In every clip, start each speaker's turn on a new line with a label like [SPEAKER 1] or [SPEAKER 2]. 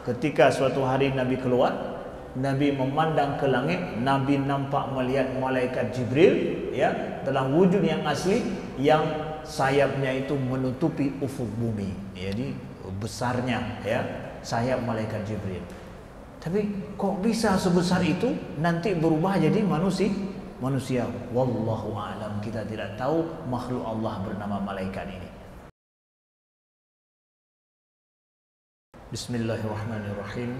[SPEAKER 1] ketika suatu hari Nabi keluar, Nabi memandang ke langit, Nabi nampak melihat malaikat Jibril ya, dalam wujud yang asli, yang sayapnya itu menutupi ufuk bumi. Jadi besarnya ya sayap malaikat Jibril. Tapi kok bisa sebesar itu nanti berubah jadi manusia? Wallahu a'lam, kita tidak tahu makhluk Allah bernama malaikat ini. Bismillahirrahmanirrahim.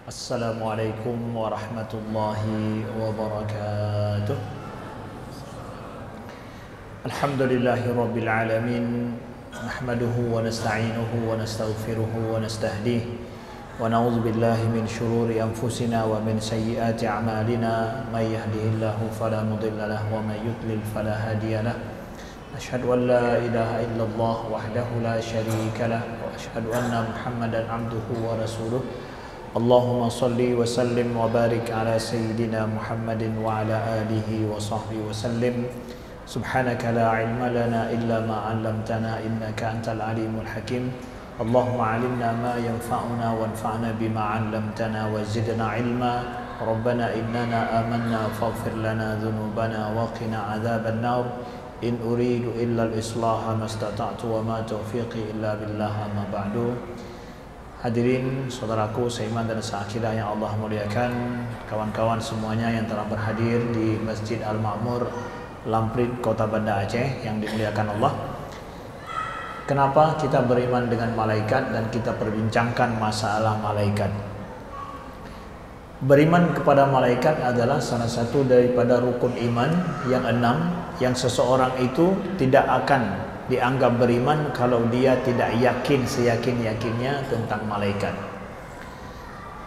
[SPEAKER 1] Assalamualaikum warahmatullahi wabarakatuh. Alhamdulillahirabbil alamin. Nahmaduhu wa nasta'inuhu wa nastaghfiruhu wa nastahdihi wa na'udzu billahi min shururi anfusina wa min sayyiati a'malina. May yahdihillahu fala mudilla lahu wa may yudlil fala hadiya lahu. Asyhadu an la ilaha illallah wahdahu la syarika lah wa asyhadu anna Muhammadan abduhu wa rasuluh. Allahumma salli wa sallim wa barik ala sayyidina Muhammadin wa ala alihi wa sahbihi wa sallim. Subhanaka la ilma lana illa ma 'allamtana innaka antal alimul hakim. Allahumma 'allimna ma yanfa'una wanfa'na bima 'allamtana wa zidna ilma. Rabbana innana amanna faghfir lana dhunubana wa qina 'adzaban nar. In uridu illa al-islaha mastata'tu wa ma taufiqi illa billah, amma ba'du. Hadirin saudaraku seiman dan seakidah yang Allah muliakan, kawan-kawan semuanya yang telah berhadir di Masjid Al-Ma'mur, Lamprit, Kota Banda Aceh yang dimuliakan Allah. Kenapa kita beriman dengan malaikat dan kita perbincangkan masalah malaikat? Beriman kepada malaikat adalah salah satu daripada rukun iman yang 6, yang seseorang itu tidak akan dianggap beriman kalau dia tidak yakin seyakin-yakinnya tentang malaikat.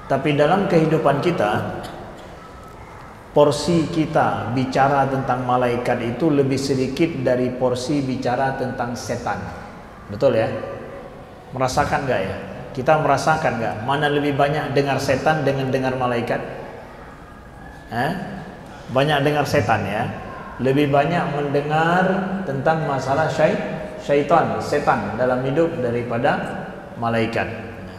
[SPEAKER 1] Tapi dalam kehidupan kita, porsi kita bicara tentang malaikat itu lebih sedikit dari porsi bicara tentang setan. Betul ya? Merasakan gak ya? Kita merasakan gak? Mana lebih banyak dengar setan dengan dengar malaikat? Banyak dengar setan ya. Lebih banyak mendengar tentang masalah setan dalam hidup daripada malaikat.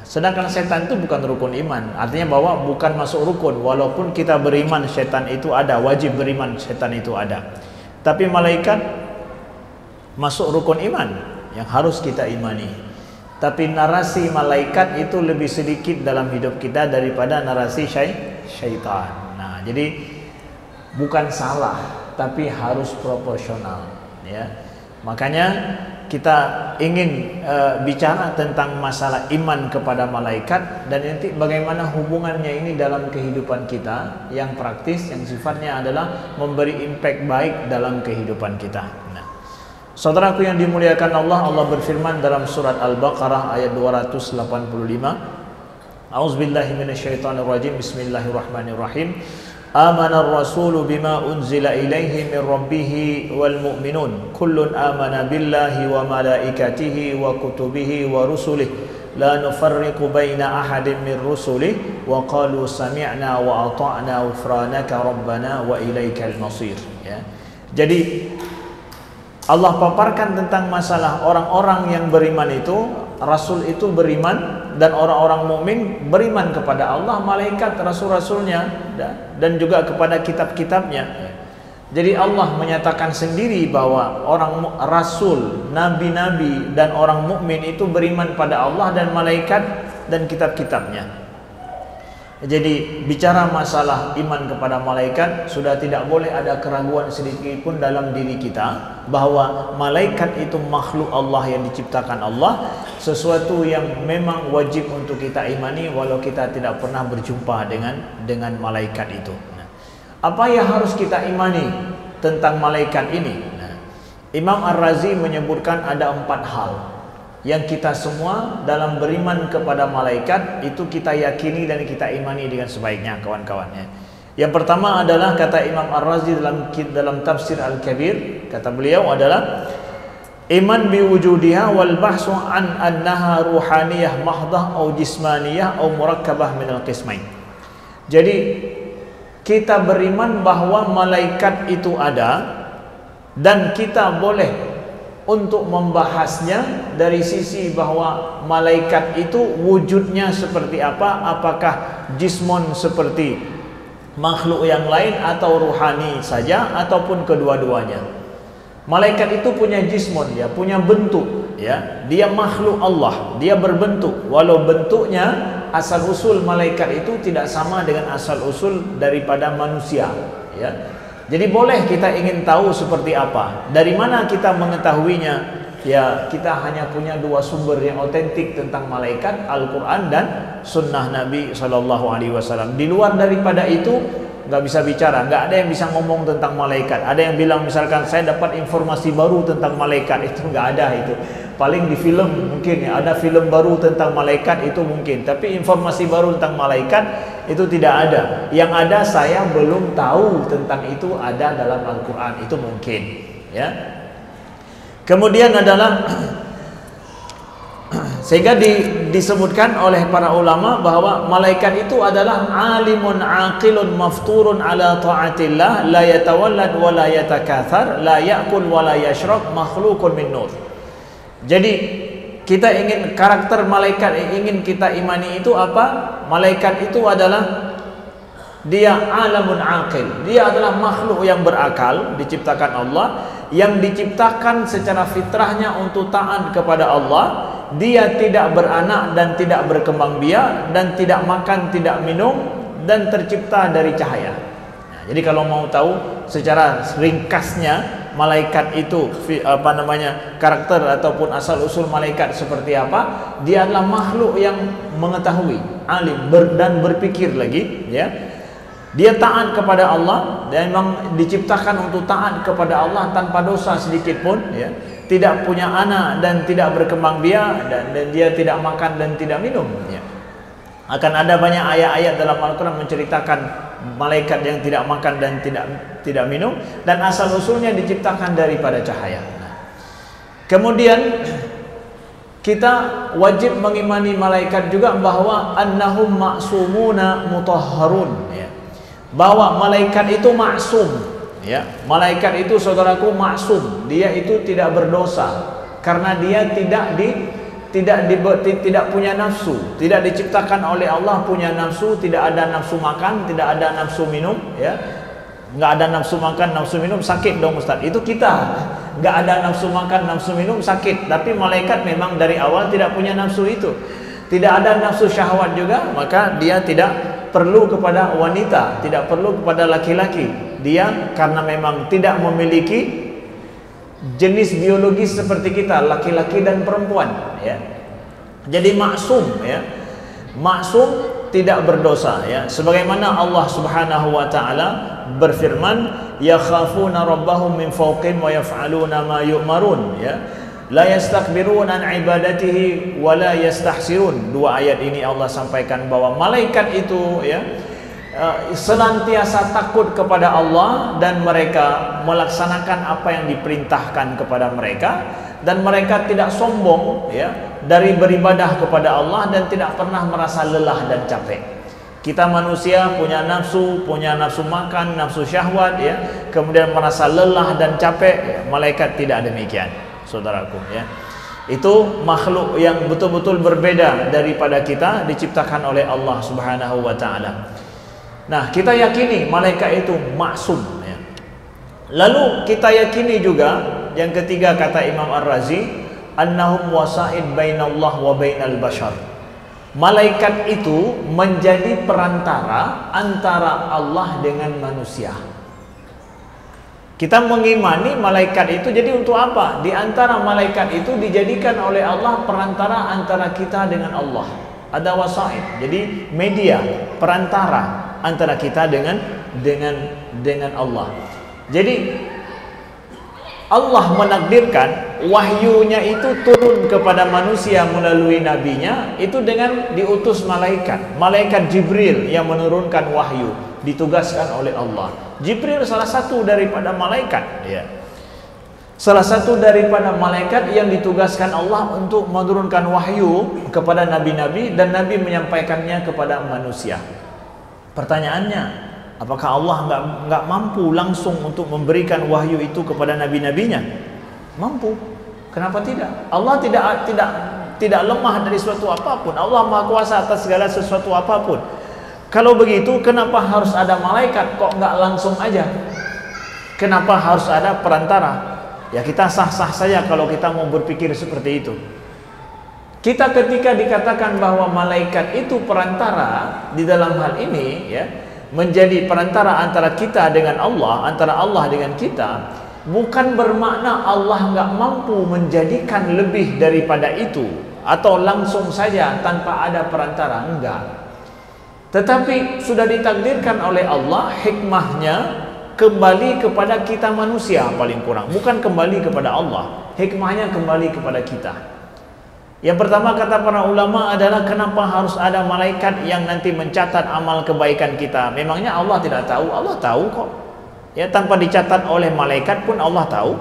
[SPEAKER 1] Sedangkan setan itu bukan rukun iman. Artinya bahwa bukan masuk rukun. Walaupun kita beriman setan itu ada, wajib beriman setan itu ada. Tapi malaikat masuk rukun iman yang harus kita imani. Tapi narasi malaikat itu lebih sedikit dalam hidup kita daripada narasi syaitan. Nah, jadi bukan salah, tapi harus proporsional ya. Makanya kita ingin bicara tentang masalah iman kepada malaikat dan nanti bagaimana hubungannya ini dalam kehidupan kita yang praktis, yang sifatnya adalah memberi impact baik dalam kehidupan kita. Nah, saudaraku yang dimuliakan Allah, Allah berfirman dalam surat Al-Baqarah ayat 285. A'udzubillahi minasyaitonirrajim. Bismillahirrahmanirrahim. Amana ar-rasulu bima unzila ilaihi min rabbihi wal mu'minun kullun amana billahi wa malaikatihi wa kutubihi wa rusulihi la nufarriqu baina ahadin min rusulihi wa qalu sami'na wa ata'na ghufranaka rabbana wa ilaikal masir ya. Jadi Allah paparkan tentang masalah orang-orang yang beriman itu, Rasul itu beriman dan orang-orang mukmin beriman kepada Allah, malaikat, rasul-rasulnya dan juga kepada kitab-kitabnya. Jadi Allah menyatakan sendiri bahwa orang rasul, nabi-nabi dan orang mukmin itu beriman pada Allah dan malaikat dan kitab-kitabnya. Jadi bicara masalah iman kepada malaikat, sudah tidak boleh ada keraguan sedikit pun dalam diri kita bahwa malaikat itu makhluk Allah yang diciptakan Allah, sesuatu yang memang wajib untuk kita imani walau kita tidak pernah berjumpa dengan malaikat itu. Nah, apa yang harus kita imani tentang malaikat ini? Nah, Imam Ar-Razi menyebutkan ada 4 hal yang kita semua dalam beriman kepada malaikat itu kita yakini dan kita imani dengan sebaiknya, kawan-kawannya. Yang pertama adalah kata Imam Ar-Razi dalam tafsir Al-Kabir, kata beliau adalah iman biwujudiha wal bahsu an annaha ruhaniyah mahdah atau jismaniyah atau murakkabah minal qismain. Jadi kita beriman bahwa malaikat itu ada dan kita boleh untuk membahasnya dari sisi bahwa malaikat itu wujudnya seperti apa, apakah jismon seperti makhluk yang lain atau ruhani saja ataupun kedua-duanya. Malaikat itu punya jismon, ya, punya bentuk, ya. Dia makhluk Allah, dia berbentuk. Walau bentuknya asal usul malaikat itu tidak sama dengan asal usul daripada manusia, ya. Jadi boleh kita ingin tahu seperti apa. Dari mana kita mengetahuinya? Ya, kita hanya punya dua sumber yang otentik tentang malaikat, Al-Quran dan Sunnah Nabi SAW. Di luar daripada itu nggak bisa bicara, nggak ada yang bisa ngomong tentang malaikat. Ada yang bilang misalkan saya dapat informasi baru tentang malaikat, itu nggak ada itu. Paling di film mungkin ya, ada film baru tentang malaikat itu mungkin, tapi informasi baru tentang malaikat itu tidak ada. Yang ada saya belum tahu tentang itu ada dalam Al-Quran, itu mungkin, ya. Kemudian adalah sehingga disebutkan oleh para ulama bahwa malaikat itu adalah alimun aqilun mafturun ala ta'atillah, la yatawallad wa la yatakathar, la ya'kul wa la yashrab, makhlukun min nur. Jadi kita ingin karakter malaikat yang ingin kita imani itu apa? Malaikat itu adalah dia alamun aqil, dia adalah makhluk yang berakal, diciptakan Allah, yang diciptakan secara fitrahnya untuk taat kepada Allah. Dia tidak beranak dan tidak berkembang biak dan tidak makan, tidak minum, dan tercipta dari cahaya. Nah, jadi kalau mau tahu secara ringkasnya malaikat itu karakter ataupun asal usul malaikat seperti apa, dia adalah makhluk yang mengetahui, alim dan berpikir lagi, ya. Dia taat kepada Allah dan memang diciptakan untuk taat kepada Allah tanpa dosa sedikit pun, ya. Tidak punya anak dan tidak berkembang biak dan dia tidak makan dan tidak minum, ya. Akan ada banyak ayat-ayat dalam Al-Quran menceritakan malaikat yang tidak makan dan tidak minum, dan asal usulnya diciptakan daripada cahaya. Kemudian kita wajib mengimani malaikat juga bahwa annahum ma'sumuna mutahharun, ya. Bahwa malaikat itu maksum, ya. Malaikat itu, saudaraku, maksum. Dia itu tidak berdosa karena dia tidak punya nafsu, tidak diciptakan oleh Allah punya nafsu, tidak ada nafsu makan, tidak ada nafsu minum, ya. Nggak ada nafsu makan, nafsu minum, sakit dong Ustaz. Itu kita nggak ada nafsu makan, nafsu minum, sakit. Tapi malaikat memang dari awal tidak punya nafsu itu, tidak ada nafsu syahwat juga, maka dia tidak perlu kepada wanita, tidak perlu kepada laki-laki. Dia karena memang tidak memiliki jenis biologis seperti kita, laki-laki dan perempuan, ya. Jadi maksum, ya. Maksum, tidak berdosa, ya. Sebagaimana Allah Subhanahu wa taala berfirman, yakhafuna rabbahum min fawqihim wa yaf'aluna ma yu'marun, ya. La yastakbiruna an ibadatihi wa la yastahsirun. Dua ayat ini Allah sampaikan bahwa malaikat itu, ya, senantiasa takut kepada Allah dan mereka melaksanakan apa yang diperintahkan kepada mereka, dan mereka tidak sombong, ya, dari beribadah kepada Allah dan tidak pernah merasa lelah dan capek. Kita manusia punya nafsu makan, nafsu syahwat, ya, kemudian merasa lelah dan capek, ya. Malaikat tidak demikian, saudaraku, ya. Itu makhluk yang betul-betul berbeda daripada kita, diciptakan oleh Allah Subhanahu wa taala. Nah, kita yakini malaikat itu maksum, ya. Lalu kita yakini juga yang ketiga, kata Imam Ar-Razi, annahum wasaid bainallah wa bainal bashar. Malaikat itu menjadi perantara antara Allah dengan manusia. Kita mengimani malaikat itu jadi untuk apa? Di antara malaikat itu dijadikan oleh Allah perantara antara kita dengan Allah. Ada wasaid, jadi media, perantara antara kita dengan Allah. Jadi Allah menakdirkan wahyunya itu turun kepada manusia melalui nabinya itu dengan diutus malaikat. Malaikat Jibril yang menurunkan wahyu, ditugaskan oleh Allah. Jibril salah satu daripada malaikat, ya. Salah satu daripada malaikat yang ditugaskan Allah untuk menurunkan wahyu kepada nabi-nabi dan nabi menyampaikannya kepada manusia. Pertanyaannya, apakah Allah nggak mampu langsung untuk memberikan wahyu itu kepada nabi-nabinya? Mampu. Kenapa tidak? Allah tidak lemah dari suatu apapun. Allah Maha Kuasa atas segala sesuatu apapun. Kalau begitu, kenapa harus ada malaikat? Kok nggak langsung aja? Kenapa harus ada perantara? Ya kita sah-sah saja kalau kita mau berpikir seperti itu. Kita ketika dikatakan bahwa malaikat itu perantara di dalam hal ini, ya, menjadi perantara antara kita dengan Allah, antara Allah dengan kita, bukan bermakna Allah nggak mampu menjadikan lebih daripada itu atau langsung saja tanpa ada perantara, enggak. Tetapi sudah ditakdirkan oleh Allah, hikmahnya kembali kepada kita manusia paling kurang, bukan kembali kepada Allah. Hikmahnya kembali kepada kita. Yang pertama kata para ulama adalah kenapa harus ada malaikat yang nanti mencatat amal kebaikan kita? Memangnya Allah tidak tahu? Allah tahu kok. Ya, tanpa dicatat oleh malaikat pun Allah tahu.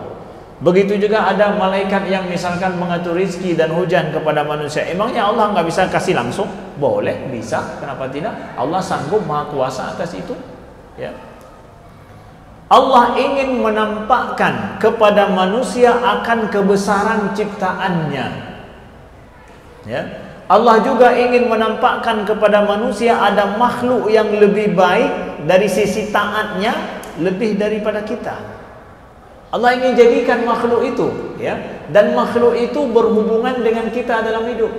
[SPEAKER 1] Begitu juga ada malaikat yang misalkan mengatur rizki dan hujan kepada manusia. Emangnya Allah nggak bisa kasih langsung? Boleh, bisa. Kenapa tidak? Allah sanggup, Maha Kuasa atas itu. Ya. Allah ingin menampakkan kepada manusia akan kebesaran ciptaannya. Ya. Allah juga ingin menampakkan kepada manusia ada makhluk yang lebih baik dari sisi taatnya lebih daripada kita. Allah ingin jadikan makhluk itu, ya, dan makhluk itu berhubungan dengan kita dalam hidup.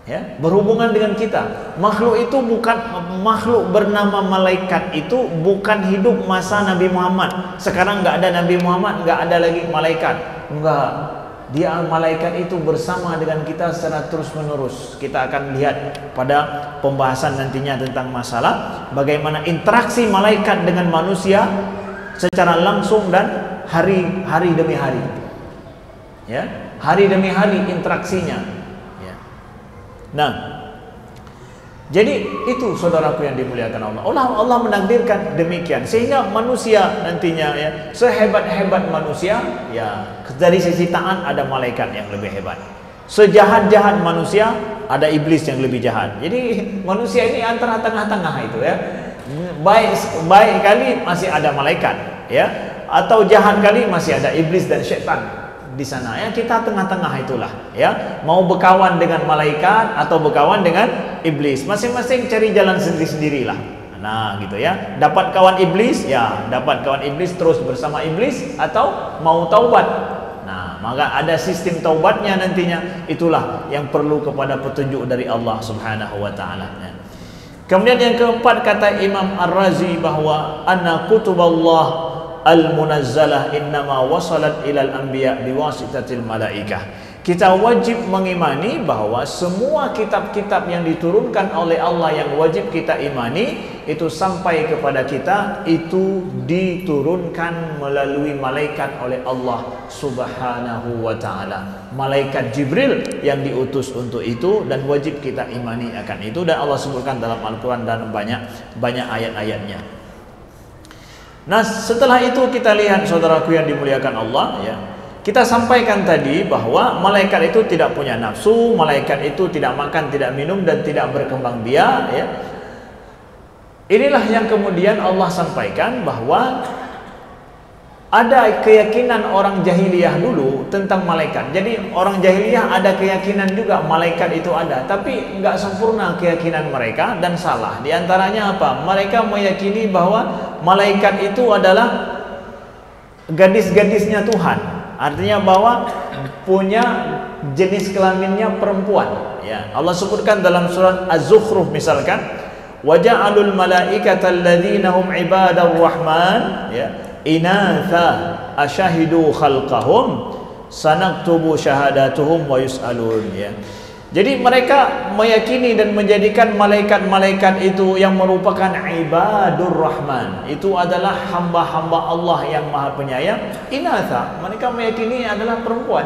[SPEAKER 1] Ya, berhubungan dengan kita. Makhluk itu bukan makhluk bernama malaikat itu bukan hidup masa Nabi Muhammad. Sekarang nggak ada Nabi Muhammad, nggak ada lagi malaikat. Enggak. Dia malaikat itu bersama dengan kita secara terus-menerus. Kita akan lihat pada pembahasan nantinya tentang masalah bagaimana interaksi malaikat dengan manusia secara langsung dan hari demi hari. Ya, hari demi hari interaksinya. Ya. Nah, jadi itu saudaraku yang dimuliakan Allah. Allah menakdirkan demikian sehingga manusia nantinya, ya, sehebat-hebat manusia, ya, dari sisi taat ada malaikat yang lebih hebat. Sejahat-jahat manusia ada iblis yang lebih jahat. Jadi manusia ini antara tengah-tengah itu, ya. Baik kali masih ada malaikat, ya, atau jahat kali masih ada iblis dan syaitan di sana. Ya, kita tengah-tengah itulah, ya. Mau berkawan dengan malaikat atau berkawan dengan iblis, masing-masing cari jalan sendiri-sendirilah. Nah, gitu ya. Dapat kawan iblis, ya, dapat kawan iblis terus bersama iblis, atau mau taubat. Nah, maka ada sistem taubatnya nantinya. Itulah yang perlu kepada petunjuk dari Allah Subhanahu wa taala. Kemudian yang keempat kata Imam Ar-Razi bahwa anna kutuballah al-munazzalah innama wasalat ilal anbiya biwasitatil malaikah. Kita wajib mengimani bahwa semua kitab-kitab yang diturunkan oleh Allah yang wajib kita imani itu sampai kepada kita itu diturunkan melalui malaikat oleh Allah Subhanahu wa taala. Malaikat Jibril yang diutus untuk itu dan wajib kita imani akan itu, dan Allah sebutkan dalam Al-Qur'an dan banyak ayat-ayatnya. Nah, setelah itu kita lihat saudaraku yang dimuliakan Allah, ya. Kita sampaikan tadi bahwa malaikat itu tidak punya nafsu, malaikat itu tidak makan, tidak minum, dan tidak berkembang biak, ya. Inilah yang kemudian Allah sampaikan bahwa ada keyakinan orang jahiliyah dulu tentang malaikat. Jadi orang jahiliyah ada keyakinan juga malaikat itu ada, tapi nggak sempurna keyakinan mereka dan salah. Di antaranya apa? Mereka meyakini bahwa malaikat itu adalah gadis-gadisnya Tuhan. Artinya bahwa punya jenis kelaminnya perempuan. Ya, Allah sebutkan dalam surat Az-Zukhruf misalkan, waja'alul malaikata alladzina hum ibadur rahman, ya, inatha asyahidu khalqahum sanaktubu syahadatuhum wa yus'alun, ya. Jadi mereka meyakini dan menjadikan malaikat-malaikat itu yang merupakan ibadur rahman, itu adalah hamba-hamba Allah yang maha penyayang. Inatha, mereka meyakini adalah perempuan,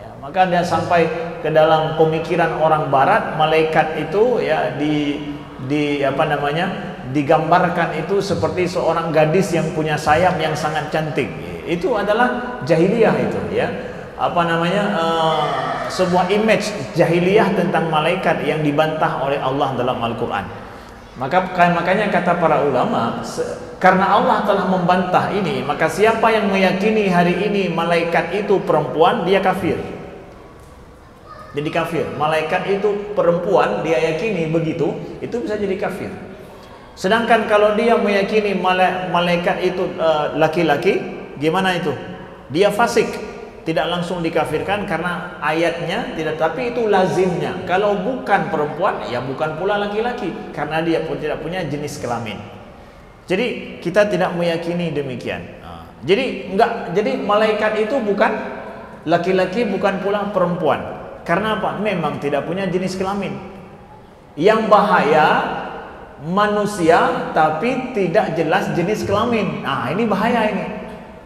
[SPEAKER 1] ya, maka dia sampai ke dalam pemikiran orang barat, malaikat itu, ya, digambarkan itu seperti seorang gadis yang punya sayap yang sangat cantik. Itu adalah jahiliyah itu, ya. Sebuah image jahiliyah tentang malaikat yang dibantah oleh Allah dalam Al-Quran. Makanya kata para ulama, karena Allah telah membantah ini, maka siapa yang meyakini hari ini malaikat itu perempuan, dia kafir. Jadi kafir. Malaikat itu perempuan, dia yakini begitu, itu bisa jadi kafir. Sedangkan kalau dia meyakini malaikat itu laki-laki, gimana itu? Dia fasik, tidak langsung dikafirkan karena ayatnya tidak, tapi itu lazimnya. Kalau bukan perempuan, ya bukan pula laki-laki, karena dia pun tidak punya jenis kelamin. Jadi kita tidak meyakini demikian. Jadi malaikat itu bukan laki-laki, bukan pula perempuan. Karena apa? Memang tidak punya jenis kelamin. Yang bahaya manusia tapi tidak jelas jenis kelamin. Nah, ini bahaya ini.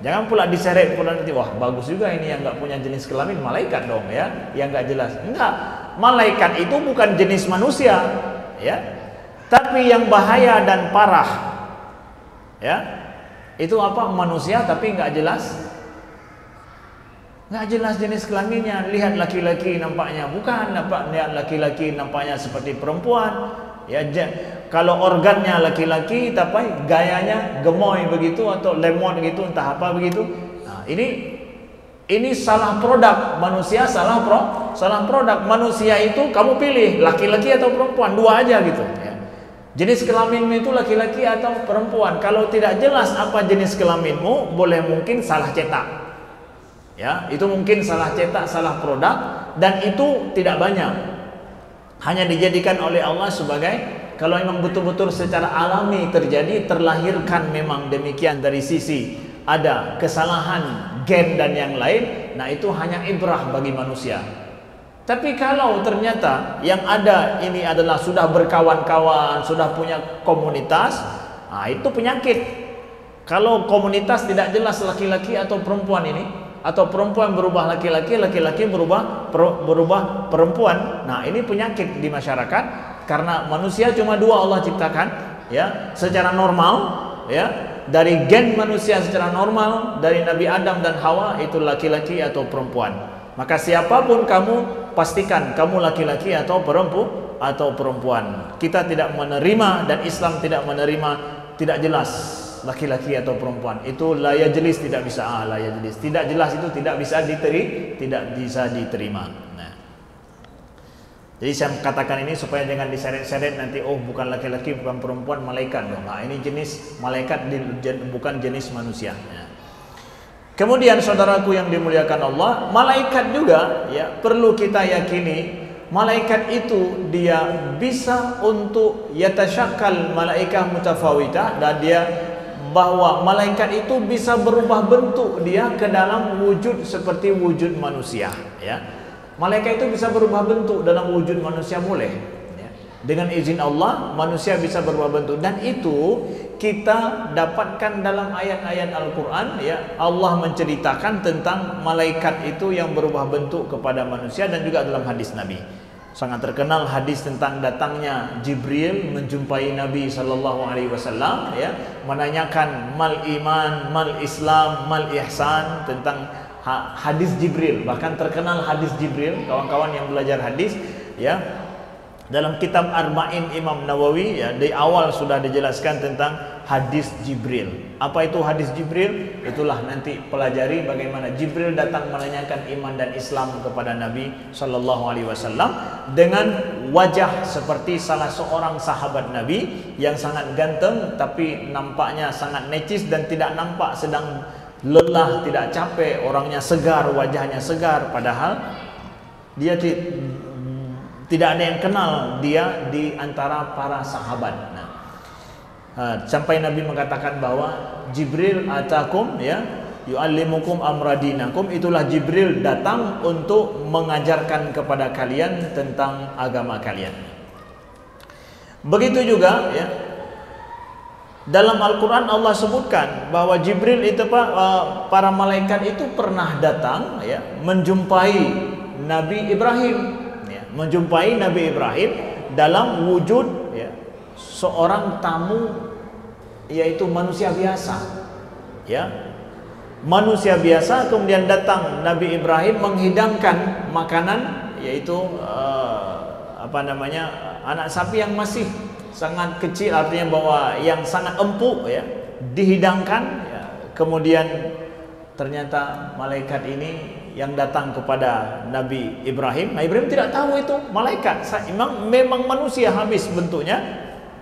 [SPEAKER 1] Jangan pula diseret pula nanti, wah bagus juga ini yang nggak punya jenis kelamin, malaikat dong ya, yang nggak jelas. Enggak, malaikat itu bukan jenis manusia, ya. Tapi yang bahaya dan parah, ya, itu apa? Manusia tapi nggak jelas. Nggak jelas jenis kelaminnya. Lihat laki-laki nampaknya bukan, lihat laki-laki nampaknya seperti perempuan. Ya, kalau organnya laki-laki tapi gayanya gemoy begitu atau lemon gitu, entah apa begitu. Nah, ini salah produk manusia, salah produk manusia itu kamu pilih laki-laki atau perempuan, dua aja gitu. Ya. Jenis kelaminmu itu laki-laki atau perempuan. Kalau tidak jelas apa jenis kelaminmu, boleh mungkin salah cetak. Ya, itu mungkin salah cetak, salah produk, dan itu tidak banyak. Hanya dijadikan oleh Allah sebagai, kalau memang betul-betul secara alami terjadi, terlahirkan memang demikian dari sisi ada kesalahan gen dan yang lain, nah itu hanya ibrah bagi manusia. Tapi kalau ternyata yang ada ini adalah sudah berkawan-kawan, sudah punya komunitas, nah itu penyakit. Kalau komunitas tidak jelas laki-laki atau perempuan ini, atau perempuan berubah laki-laki, laki-laki berubah perempuan. Nah, ini penyakit di masyarakat karena manusia cuma dua Allah ciptakan, ya, secara normal, ya, dari gen manusia secara normal dari Nabi Adam dan Hawa itu laki-laki atau perempuan. Maka siapapun kamu, pastikan kamu laki-laki atau perempuan. Kita tidak menerima dan Islam tidak menerima tidak jelas laki-laki atau perempuan. Itu la yajlis, tidak bisa, la yajlis, tidak jelas, itu tidak bisa diterima. Nah, jadi saya katakan ini supaya jangan diseret-seret nanti, oh bukan laki-laki, bukan perempuan, malaikat dong. Nah, ini jenis malaikat, bukan jenis manusia. Nah. Kemudian saudaraku yang dimuliakan Allah, malaikat juga ya perlu kita yakini. Malaikat itu dia bisa untuk yatasyakkal malaikah mutafawitah, dan dia bahwa malaikat itu bisa berubah bentuk dia ke dalam wujud seperti wujud manusia, ya. Malaikat itu bisa berubah bentuk dalam wujud manusia, boleh, ya. Dengan izin Allah manusia bisa berubah bentuk, dan itu kita dapatkan dalam ayat-ayat Al-Qur'an, ya. Allah menceritakan tentang malaikat itu yang berubah bentuk kepada manusia, dan juga dalam hadis Nabi. Sangat terkenal hadis tentang datangnya Jibril menjumpai Nabi sallallahu alaihi wasallam, ya, menanyakan mal iman, mal Islam, mal ihsan, tentang hadis Jibril. Bahkan terkenal hadis Jibril, kawan-kawan yang belajar hadis, ya. Dalam kitab Arba'in Imam Nawawi, ya, di awal sudah dijelaskan tentang hadis Jibril. Apa itu hadis Jibril? Itulah nanti pelajari bagaimana Jibril datang menanyakan iman dan Islam kepada Nabi sallallahu alaihi wasallam dengan wajah seperti salah seorang sahabat Nabi yang sangat ganteng, tapi nampaknya sangat necis dan tidak nampak sedang lelah, tidak capek, orangnya segar, wajahnya segar, padahal dia tidak ada yang kenal dia di antara para sahabat. Nah, sampai Nabi mengatakan bahwa Jibril atakum, ya, yu'allimukum amradinakum, itulah Jibril datang untuk mengajarkan kepada kalian tentang agama kalian. Begitu juga, ya, dalam Al-Quran Allah sebutkan bahwa Jibril itu para malaikat itu pernah datang, ya, menjumpai Nabi Ibrahim, ya, menjumpai Nabi Ibrahim dalam wujud, ya, seorang tamu, yaitu manusia biasa, ya, manusia biasa. Kemudian datang Nabi Ibrahim menghidangkan makanan, yaitu anak sapi yang masih sangat kecil, artinya bahwa yang sangat empuk ya, dihidangkan ya. Kemudian ternyata malaikat ini yang datang kepada Nabi Ibrahim. Nabi Ibrahim tidak tahu itu malaikat. Memang manusia habis bentuknya,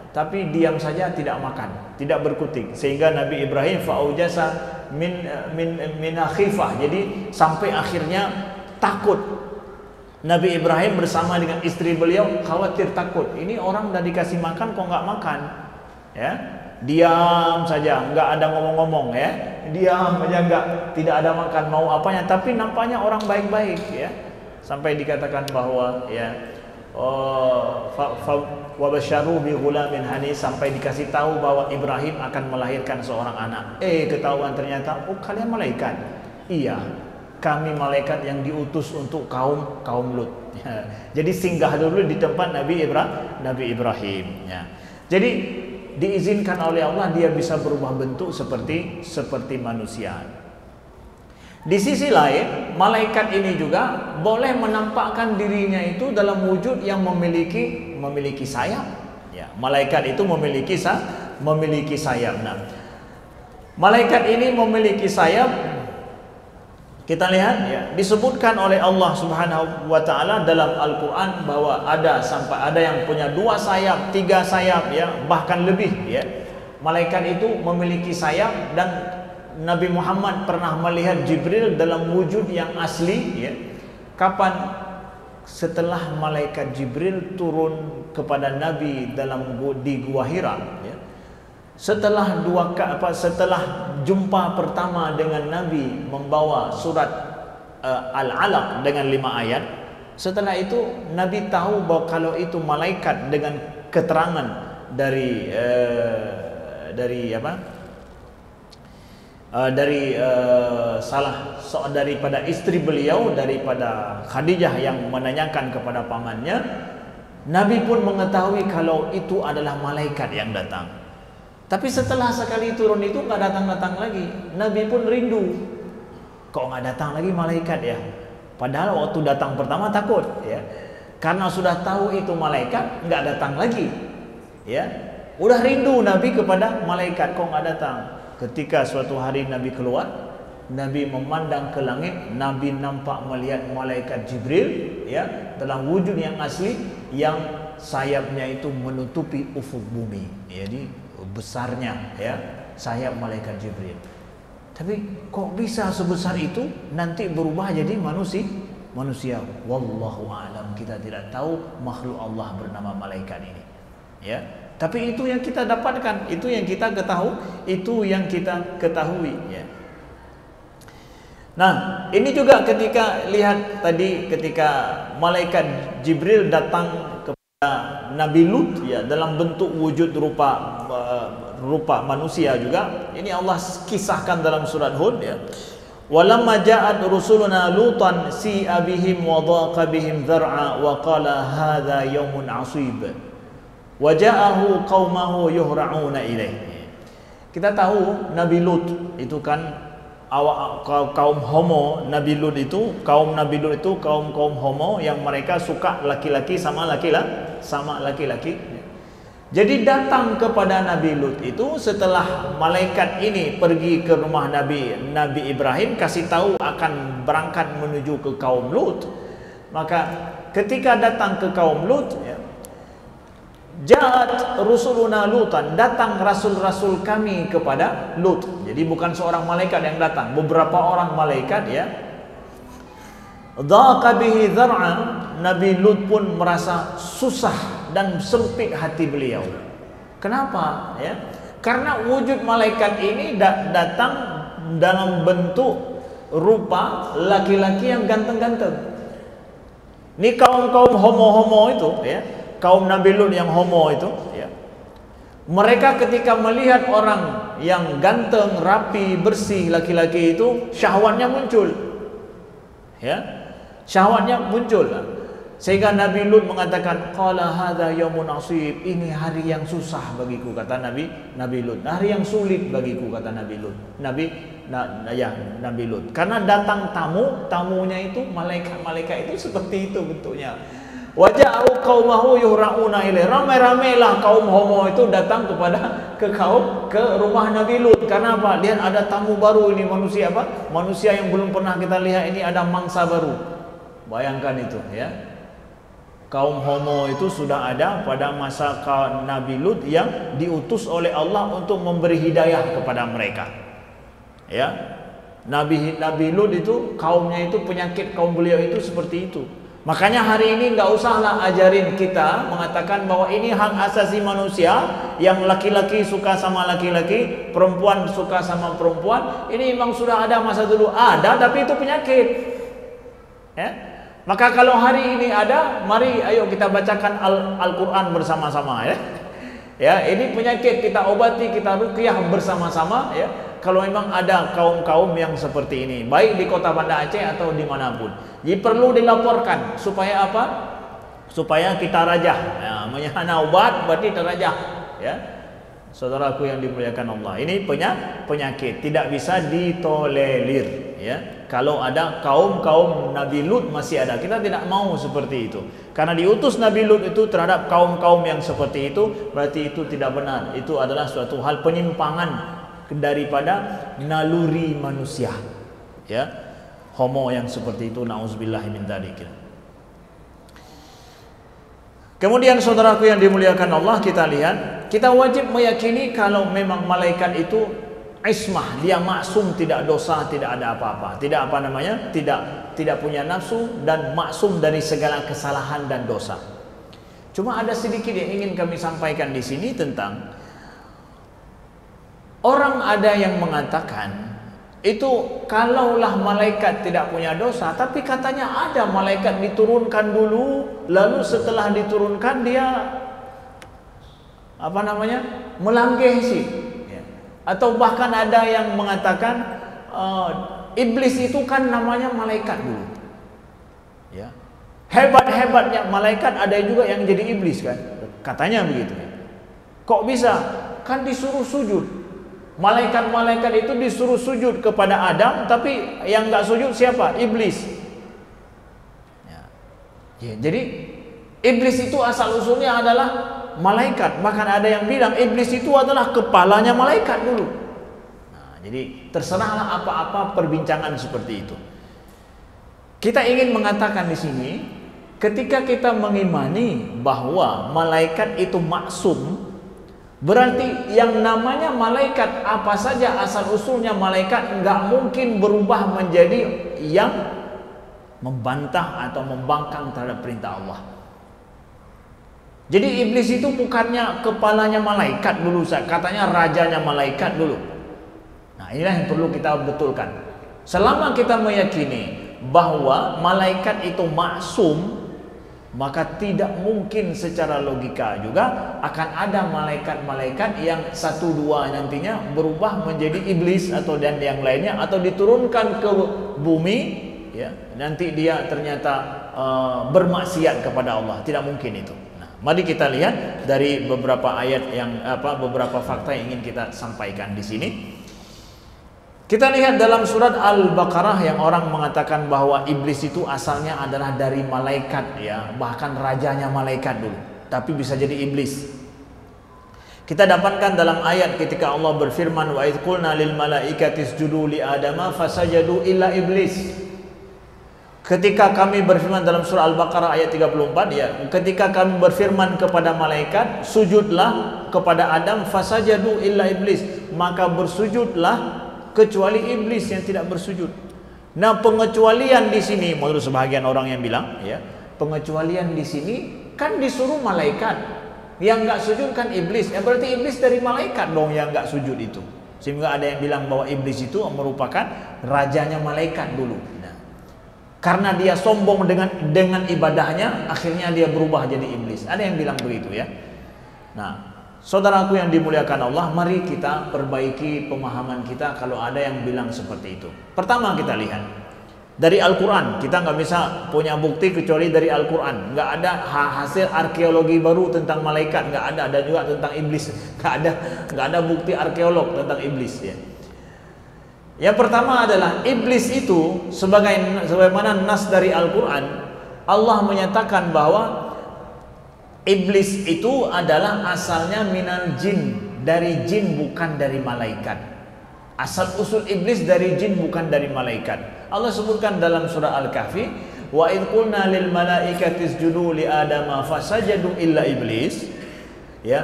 [SPEAKER 1] tapi diam saja, tidak makan, tidak berkutik, sehingga Nabi Ibrahim faujasa min khifah. Jadi sampai akhirnya takut. Nabi Ibrahim bersama dengan istri beliau khawatir, takut. Ini orang udah dikasih makan kok nggak makan, ya. Diam saja, nggak ada ngomong-ngomong ya. Diam aja, tidak ada makan, mau apanya, tapi nampaknya orang baik-baik ya. Sampai dikatakan bahwa ya wa basyaru bi ghulamin hanis, sampai dikasih tahu bahwa Ibrahim akan melahirkan seorang anak. Ketahuan ternyata, oh kalian malaikat. Iya, kami malaikat yang diutus untuk kaum Lut. Ya. Jadi singgah dulu di tempat Nabi Ibrahim ya. Jadi diizinkan oleh Allah dia bisa berubah bentuk seperti manusia. Di sisi lain, malaikat ini juga boleh menampakkan dirinya itu dalam wujud yang memiliki sayap. Ya, malaikat itu memiliki sayap. Nah, malaikat ini memiliki sayap. Kita lihat ya, disebutkan oleh Allah Subhanahu wa taala dalam Al-Qur'an bahwa ada yang punya 2 sayap, 3 sayap ya, bahkan lebih ya. Malaikat itu memiliki sayap, dan Nabi Muhammad pernah melihat Jibril dalam wujud yang asli ya. Kapan? Setelah malaikat Jibril turun kepada Nabi di Gua Hira ya. Setelah jumpa pertama dengan Nabi membawa surat Al-Alaq dengan 5 ayat. Setelah itu Nabi tahu bahwa kalau itu malaikat dengan keterangan daripada istri beliau, daripada Khadijah yang menanyakan kepada pamannya. Nabi pun mengetahui kalau itu adalah malaikat yang datang. Tapi setelah sekali turun itu nggak datang lagi. Nabi pun rindu, kok nggak datang lagi malaikat ya? Padahal waktu datang pertama takut ya, karena sudah tahu itu malaikat, nggak datang lagi ya. Udah rindu Nabi kepada malaikat, kok nggak datang. Ketika suatu hari Nabi keluar, Nabi memandang ke langit, Nabi nampak melihat malaikat Jibril ya, dalam wujud yang asli, yang sayapnya itu menutupi ufuk bumi. Jadi besarnya ya sayap malaikat Jibril. Tapi kok bisa sebesar itu nanti berubah jadi manusia? Wallahu a'lam, kita tidak tahu makhluk Allah bernama malaikat ini ya. Tapi itu yang kita dapatkan, itu yang kita ketahui ya. Nah, ini juga ketika lihat tadi, ketika malaikat Jibril datang Nabi Lut ya, dalam bentuk wujud rupa manusia juga. Ini Allah kisahkan dalam surat Hud ya. Walamma ja'at rusuluna lutan si'a bihim wa dhaqa bihim dhar'a wa qala hadza yaumun 'asib wa ja'ahu qaumahu yuhra'una ilaihi. Kita tahu Nabi Lut itu kan kaum homo. Nabi Lut itu kaum homo yang mereka suka laki-laki sama laki-laki. Jadi datang kepada Nabi Lut itu setelah malaikat ini pergi ke rumah Nabi Ibrahim, kasih tahu akan berangkat menuju ke kaum Lut. Maka ketika datang ke kaum Lut ya, Ja'at rusuluna Lutan, datang rasul-rasul kami kepada Lut. Jadi bukan seorang malaikat yang datang, beberapa orang malaikat ya. Dhaqa bihi dhar'a, Nabi Lut pun merasa susah dan sempit hati beliau. Kenapa ya? Karena wujud malaikat ini datang dalam bentuk rupa laki-laki yang ganteng-ganteng. Ini kaum homo-homo itu ya, kaum Nabi Lut yang homo itu ya. Mereka ketika melihat orang yang ganteng, rapi, bersih, laki-laki itu, syahwatnya muncul. Ya. Syahwatnya muncul. Sehingga Nabi Lut mengatakan, qala hadza yaumun 'asib, ini hari yang susah bagiku, kata Nabi Lut. Hari yang sulit bagiku, kata Nabi Lut. Nabi Lut. Karena datang tamunya itu malaikat itu seperti itu bentuknya. Waja'u qaumahu yuhra'una ilaih. Ramai-ramailah kaum homo itu datang ke rumah Nabi Lut. Karena apa? Lihat ada tamu baru ini, manusia apa? Manusia yang belum pernah kita lihat ini, ada mangsa baru. Bayangkan itu ya. Kaum homo itu sudah ada pada masa Nabi Lut yang diutus oleh Allah untuk memberi hidayah kepada mereka. Ya. Nabi Lut itu kaumnya itu penyakit kaum beliau itu seperti itu. Makanya hari ini nggak usahlah ajarin kita mengatakan bahwa ini hak asasi manusia, yang laki-laki suka sama laki-laki, perempuan suka sama perempuan. Ini memang sudah ada masa dulu, ada, tapi itu penyakit. Ya? Maka kalau hari ini ada, mari ayo kita bacakan Al-Quran bersama-sama ya. Ya, ini penyakit kita obati, kita ruqyah bersama-sama ya. Kalau memang ada kaum-kaum yang seperti ini, baik di kota Banda Aceh atau dimanapun, jadi perlu dilaporkan supaya apa? Supaya kita rajah. Ya, menyana obat berarti terajah. Ya, saudaraku yang dimuliakan Allah, ini penyakit tidak bisa ditolerir. Ya, kalau ada kaum Nabi Lut masih ada, kita tidak mau seperti itu. Karena diutus Nabi Lut itu terhadap kaum-kaum yang seperti itu, berarti itu tidak benar. Itu adalah suatu hal penyimpangan daripada naluri manusia. Ya, homo yang seperti itu, nauzubillah min dzalik. Kemudian saudaraku yang dimuliakan Allah, kita lihat, kita wajib meyakini kalau memang malaikat itu ismah, dia maksum, tidak dosa, tidak ada apa-apa, tidak tidak punya nafsu dan maksum dari segala kesalahan dan dosa. Cuma ada sedikit yang ingin kami sampaikan di sini tentang orang ada yang mengatakan itu kalaulah malaikat tidak punya dosa, tapi katanya ada malaikat diturunkan dulu, lalu setelah diturunkan dia melanggeng sih. Atau bahkan ada yang mengatakan iblis itu kan namanya malaikat dulu. Ya. Hebat-hebatnya malaikat ada juga yang jadi iblis kan? Katanya begitu. Kok bisa? Kan disuruh sujud. Malaikat-malaikat itu disuruh sujud kepada Adam, tapi yang nggak sujud siapa? Iblis. Ya, jadi iblis itu asal usulnya adalah malaikat. Bahkan ada yang bilang iblis itu adalah kepalanya malaikat dulu. Nah, jadi terserahlah apa-apa perbincangan seperti itu. Kita ingin mengatakan di sini, ketika kita mengimani bahwa malaikat itu maksum, berarti yang namanya malaikat apa saja asal usulnya malaikat nggak mungkin berubah menjadi yang membantah atau membangkang terhadap perintah Allah. Jadi iblis itu bukannya kepalanya malaikat dulu, katanya rajanya malaikat dulu. Nah, inilah yang perlu kita betulkan. Selama kita meyakini bahwa malaikat itu maksum, maka tidak mungkin secara logika juga akan ada malaikat-malaikat yang satu dua nantinya berubah menjadi iblis atau dan yang lainnya, atau diturunkan ke bumi ya, nanti dia ternyata bermaksiat kepada Allah. Tidak mungkin itu. Nah, mari kita lihat dari beberapa ayat yang beberapa fakta yang ingin kita sampaikan di sini. Kita lihat dalam surat Al-Baqarah yang orang mengatakan bahwa iblis itu asalnya adalah dari malaikat ya, bahkan rajanya malaikat dulu, tapi bisa jadi iblis. Kita dapatkan dalam ayat ketika Allah berfirman, wa idz qulna lil malaikati isjudu li adama fasajadu illa iblis. Ketika kami berfirman dalam surah Al-Baqarah ayat 34 ya, ketika kami berfirman kepada malaikat sujudlah kepada Adam, fasajadu illa iblis, maka bersujudlah kecuali iblis yang tidak bersujud. Nah, pengecualian di sini menurut sebahagian orang yang bilang ya, pengecualian di sini kan disuruh malaikat, yang nggak sujud kan iblis. Ya berarti iblis dari malaikat dong yang nggak sujud itu. Sehingga ada yang bilang bahwa iblis itu merupakan rajanya malaikat dulu. Nah, karena dia sombong dengan ibadahnya, akhirnya dia berubah jadi iblis. Ada yang bilang begitu ya. Nah, saudaraku yang dimuliakan Allah, mari kita perbaiki pemahaman kita kalau ada yang bilang seperti itu. Pertama kita lihat dari Al-Quran. Kita nggak bisa punya bukti kecuali dari Al-Quran. Nggak ada hasil arkeologi baru tentang malaikat, nggak ada. Dan juga tentang iblis, nggak ada bukti arkeolog tentang iblis ya. Yang pertama adalah iblis itu sebagaimana nas dari Al-Quran, Allah menyatakan bahwa iblis itu adalah asalnya minal jin, dari jin bukan dari malaikat. Asal usul iblis dari jin bukan dari malaikat. Allah sebutkan dalam surah Al-Kahfi, wa idh qulna lil malaikati isjudu li adama fasajadu illa iblis, ya,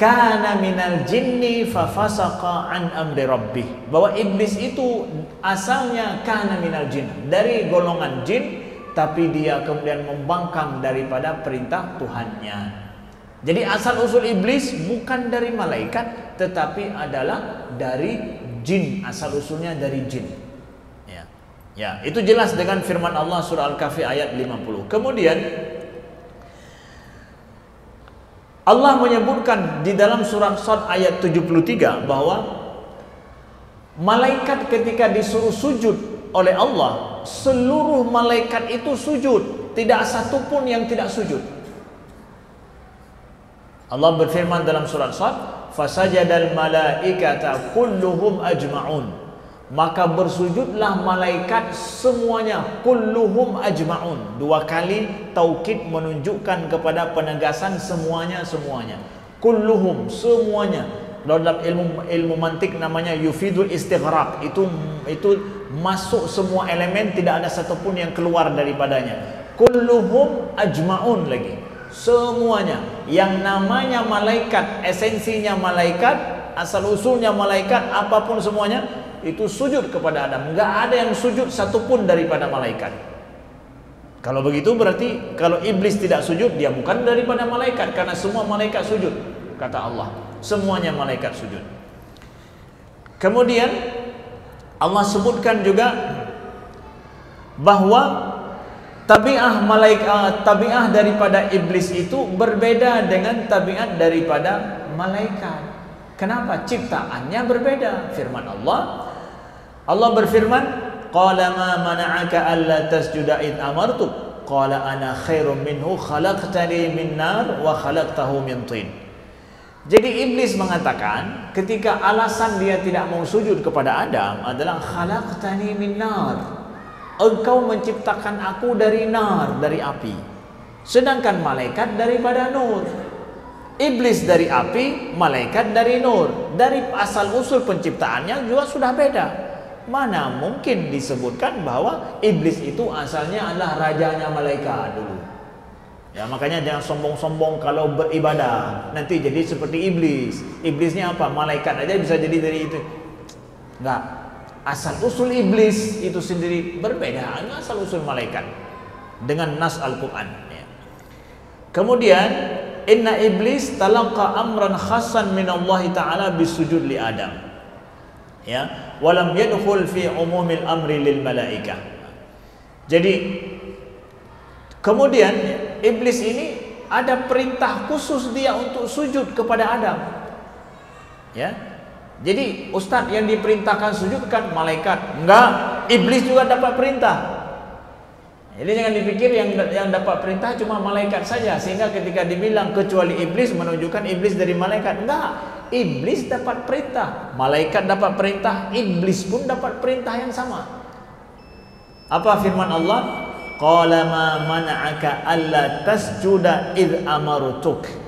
[SPEAKER 1] kana minal jinni fafasaqa an amri rabbih. Bahwa iblis itu asalnya kana minal jin, dari golongan jin, tapi dia kemudian membangkang daripada perintah Tuhannya. Jadi asal usul iblis bukan dari malaikat, tetapi adalah dari jin. Asal usulnya dari jin. Ya, itu jelas dengan firman Allah surah Al-Kahfi ayat 50. Kemudian Allah menyebutkan di dalam surah Shad ayat 73 bahwa malaikat ketika disuruh sujud oleh Allah, seluruh malaikat itu sujud, tidak satu pun yang tidak sujud. Allah berfirman dalam surah Shad, fasajadal malaikata kulluhum ajma'un. Maka bersujudlah malaikat semuanya, kulluhum ajma'un. Dua kali taukid menunjukkan kepada penegasan semuanya. Kulluhum, semuanya. Dalam ilmu mantik namanya yufidul istighraq. Itu masuk semua elemen, tidak ada satupun yang keluar daripadanya. Kulluhum ajma'un lagi. Semuanya. Yang namanya malaikat, esensinya malaikat, asal usulnya malaikat, apapun semuanya itu sujud kepada Adam. Enggak ada yang sujud satupun daripada malaikat. Kalau begitu berarti kalau iblis tidak sujud, dia bukan daripada malaikat, karena semua malaikat sujud, kata Allah. Semuanya malaikat sujud. Kemudian Allah sebutkan juga bahwa tabiat daripada iblis itu berbeda dengan tabiat daripada malaikat. Kenapa? Ciptaannya berbeda. Firman Allah berfirman, qala ma mana'aka alla tasjuda id amartuk qala ana khairum minhu khalaqtani min nar wa khalaqtahu min tin. Jadi iblis mengatakan ketika alasan dia tidak mau sujud kepada Adam adalah khalaqtani min nar, engkau menciptakan aku dari nar, dari api, sedangkan malaikat daripada nur. Iblis dari api, malaikat dari nur. Dari asal usul penciptaannya juga sudah beda. Mana mungkin disebutkan bahwa iblis itu asalnya adalah rajanya malaikat dulu. Ya, makanya jangan sombong-sombong kalau beribadah, nanti jadi seperti iblis. Iblisnya apa? Malaikat aja bisa jadi dari itu. Enggak. Asal usul iblis itu sendiri berbeda dengan asal usul malaikat dengan nas Al-Qur'an, ya. Kemudian inna iblis talaqa amran khassan min Allah Ta'ala bisujud li Adam, ya, walam yadkhul fi umumil amri lil malaikah. Jadi kemudian iblis ini ada perintah khusus dia untuk sujud kepada Adam, ya. Jadi ustadz yang diperintahkan sujud kan malaikat? Enggak, iblis juga dapat perintah. Jadi jangan dipikir yang dapat perintah cuma malaikat saja, sehingga ketika dibilang kecuali iblis menunjukkan iblis dari malaikat. Enggak, iblis dapat perintah, malaikat dapat perintah, iblis pun dapat perintah yang sama. Apa firman Allah? Qala ma mana'aka alla tasjuda id amartuk.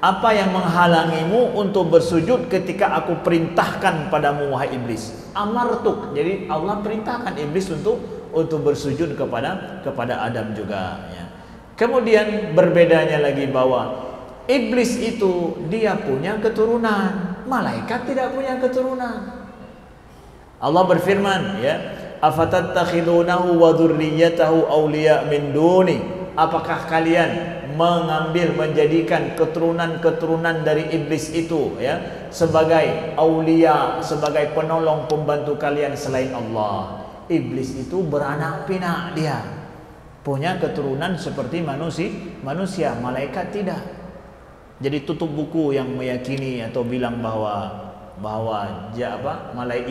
[SPEAKER 1] Apa yang menghalangimu untuk bersujud ketika aku perintahkan padamu wahai iblis? Amartuk. Jadi Allah perintahkan iblis untuk bersujud kepada Adam juga, ya. Kemudian berbedanya lagi bahwa iblis itu dia punya keturunan, malaikat tidak punya keturunan. Allah berfirman, ya, afatattakhidunahu wa dzurriyyatahu awliya min duni. Apakah kalian menjadikan keturunan dari iblis itu, ya, sebagai aulia, sebagai penolong pembantu kalian selain Allah? Iblis itu beranak pinak, dia punya keturunan seperti manusia, malaikat tidak. Jadi tutup buku yang meyakini atau bilang bahwa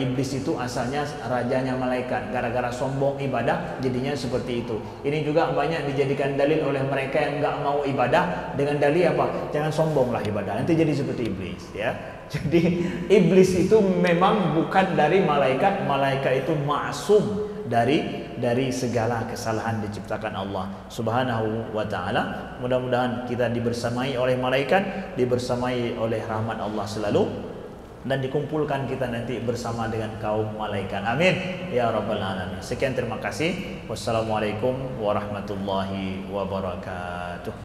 [SPEAKER 1] iblis itu asalnya rajanya malaikat, gara-gara sombong ibadah jadinya seperti itu. Ini juga banyak dijadikan dalil oleh mereka yang enggak mau ibadah dengan dalil apa? Jangan sombonglah ibadah, nanti jadi seperti iblis, ya. Jadi iblis itu memang bukan dari malaikat, malaikat itu ma'sum, dari segala kesalahan diciptakan Allah Subhanahu wa taala. Mudah-mudahan kita dibersamai oleh malaikat, dibersamai oleh rahmat Allah selalu, dan dikumpulkan kita nanti bersama dengan kaum malaikat. Amin ya rabbal alamin. Sekian, terima kasih. Wassalamualaikum warahmatullahi wabarakatuh.